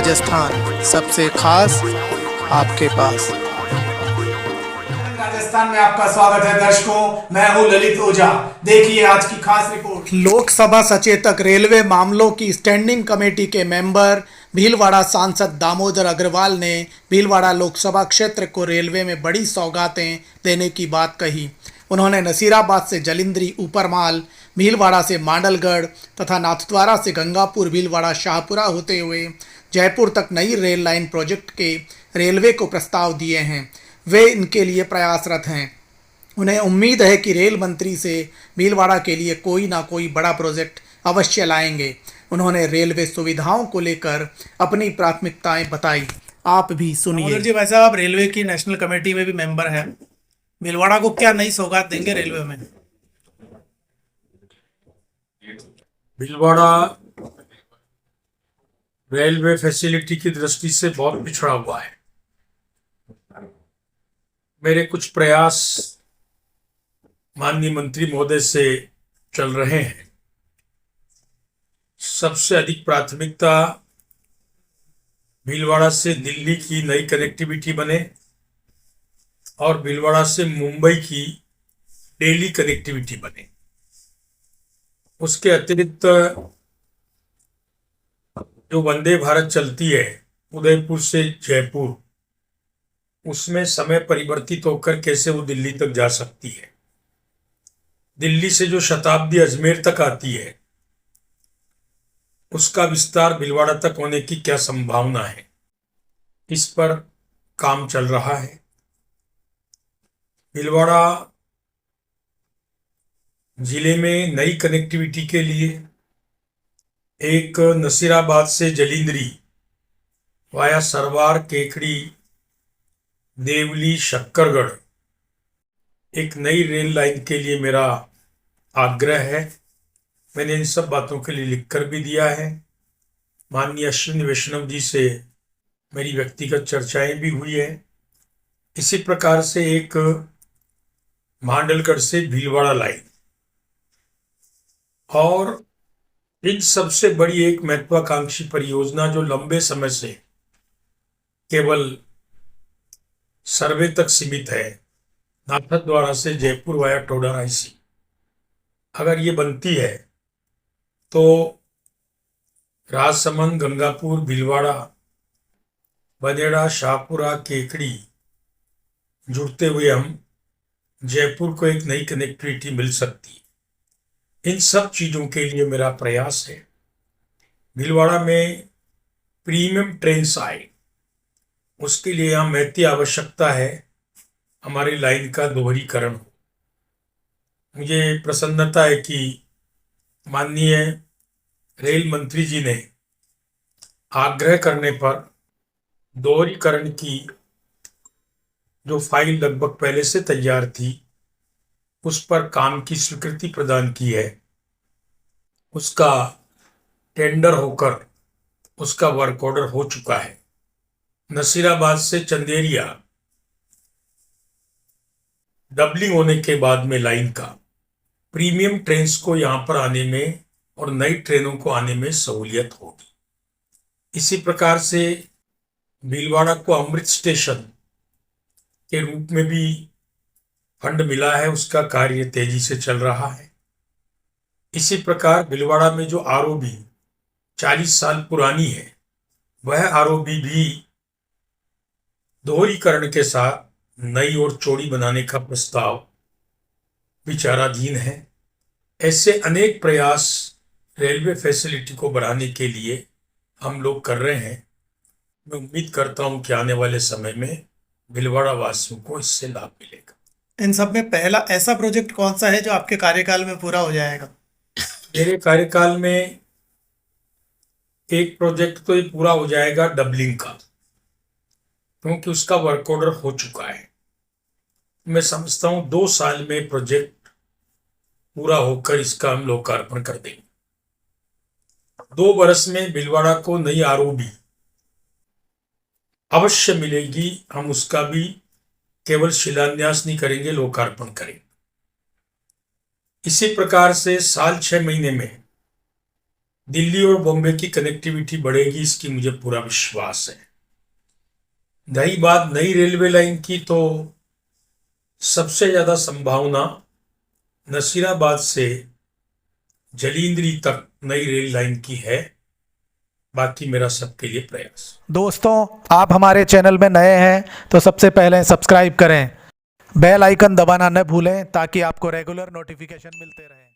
राजस्थान सबसे खास आपके पास। राजस्थान में आपका स्वागत है दर्शकों। मैं हूं ललित ओझा। देखिए आज की खास रिपोर्ट। लोकसभा सचेतक रेलवे मामलों की स्टैंडिंग कमेटी के मेंबर भीलवाड़ा सांसद दामोदर अग्रवाल ने भीलवाड़ा लोकसभा क्षेत्र को रेलवे में बड़ी सौगातें देने की बात कही। उन्होंने नसीराबाद से जलिंद्री ऊपरमाल, भीलवाड़ा से मांडलगढ़ तथा नाथद्वारा से गंगापुर भीलवाड़ा शाहपुरा होते हुए जयपुर तक नई रेल लाइन प्रोजेक्ट के रेलवे को प्रस्ताव दिए हैं। वे इनके लिए प्रयासरत हैं। उन्हें उम्मीद है कि रेल मंत्री से भीलवाड़ा के लिए कोई ना कोई बड़ा प्रोजेक्ट अवश्य लाएंगे। उन्होंने रेलवे सुविधाओं को लेकर अपनी प्राथमिकताएं बताई। आप भी सुनिए। जी भाई साहब, आप रेलवे की नेशनल कमेटी में भी मेंबर हैं। भीलवाड़ा को क्या नई सौगात देंगे रेलवे में? भीलवाड़ा रेलवे फैसिलिटी की दृष्टि से बहुत पिछड़ा हुआ है। मेरे कुछ प्रयास माननीय मंत्री महोदय से चल रहे हैं। सबसे अधिक प्राथमिकता भीलवाड़ा से दिल्ली की नई कनेक्टिविटी बने और भीलवाड़ा से मुंबई की डेली कनेक्टिविटी बने। उसके अतिरिक्त जो वंदे भारत चलती है उदयपुर से जयपुर, उसमें समय परिवर्तित होकर कैसे वो दिल्ली तक जा सकती है। दिल्ली से जो शताब्दी अजमेर तक आती है उसका विस्तार भीलवाड़ा तक होने की क्या संभावना है, इस पर काम चल रहा है। भीलवाड़ा जिले में नई कनेक्टिविटी के लिए एक नसीराबाद से जलिंद्री वाया सरवार, केकड़ी, देवली, शक्करगढ़ एक नई रेल लाइन के लिए मेरा आग्रह है। मैंने इन सब बातों के लिए लिखकर भी दिया है। माननीय अश्विनी वैष्णव जी से मेरी व्यक्तिगत चर्चाएं भी हुई है। इसी प्रकार से एक मांडलगढ़ से भीलवाड़ा लाइन, और इन सबसे बड़ी एक महत्वाकांक्षी परियोजना जो लंबे समय से केवल सर्वे तक सीमित है, नाथद्वारा से जयपुर वाया टोडाराइसी, अगर ये बनती है तो राजसमंद, गंगापुर, भीलवाड़ा, बदेड़ा, शाहपुरा, केकड़ी जुड़ते हुए हम जयपुर को एक नई कनेक्टिविटी मिल सकती है। इन सब चीज़ों के लिए मेरा प्रयास है। भीलवाड़ा में प्रीमियम ट्रेन्स आए, उसके लिए यहाँ महती आवश्यकता है हमारी लाइन का दोहरीकरण हो। मुझे प्रसन्नता है कि माननीय रेल मंत्री जी ने आग्रह करने पर दोहरीकरण की जो फाइल लगभग पहले से तैयार थी उस पर काम की स्वीकृति प्रदान की है। उसका टेंडर होकर उसका वर्क ऑर्डर हो चुका है। नसीराबाद से चंदेरिया डबलिंग होने के बाद में लाइन का प्रीमियम ट्रेन्स को यहाँ पर आने में और नई ट्रेनों को आने में सहूलियत होगी। इसी प्रकार से भीलवाड़ा को अमृत स्टेशन के रूप में भी फंड मिला है, उसका कार्य तेजी से चल रहा है। इसी प्रकार भीलवाड़ा में जो आरओबी 40 साल पुरानी है, वह आरओबी भी दोहरीकरण के साथ नई और चौड़ी बनाने का प्रस्ताव विचाराधीन है। ऐसे अनेक प्रयास रेलवे फैसिलिटी को बढ़ाने के लिए हम लोग कर रहे हैं। मैं उम्मीद करता हूं कि आने वाले समय में भीलवाड़ा वासियों को इससे लाभ मिलेगा। इन सब में पहला ऐसा प्रोजेक्ट कौन सा है जो आपके कार्यकाल में पूरा हो जाएगा? मेरे कार्यकाल में एक प्रोजेक्ट तो ये पूरा हो जाएगा डबलिंग का, क्योंकि उसका वर्क ऑर्डर हो चुका है। मैं समझता हूं 2 साल में प्रोजेक्ट पूरा होकर इसका हम लोकार्पण कर देंगे। 2 वर्ष में भीलवाड़ा को नई आरओबी अवश्य मिलेगी। हम उसका भी केवल शिलान्यास नहीं करेंगे, लोकार्पण करेंगे। इसी प्रकार से साल 6 महीने में दिल्ली और बॉम्बे की कनेक्टिविटी बढ़ेगी, इसकी मुझे पूरा विश्वास है। रही बात नई रेलवे लाइन की, तो सबसे ज़्यादा संभावना नसीराबाद से जलींद्री तक नई रेल लाइन की है। बाकी मेरा सबके लिए प्रयास। दोस्तों, आप हमारे चैनल में नए हैं तो सबसे पहले सब्सक्राइब करें, बेल आइकन दबाना न भूलें ताकि आपको रेगुलर नोटिफिकेशन मिलते रहें।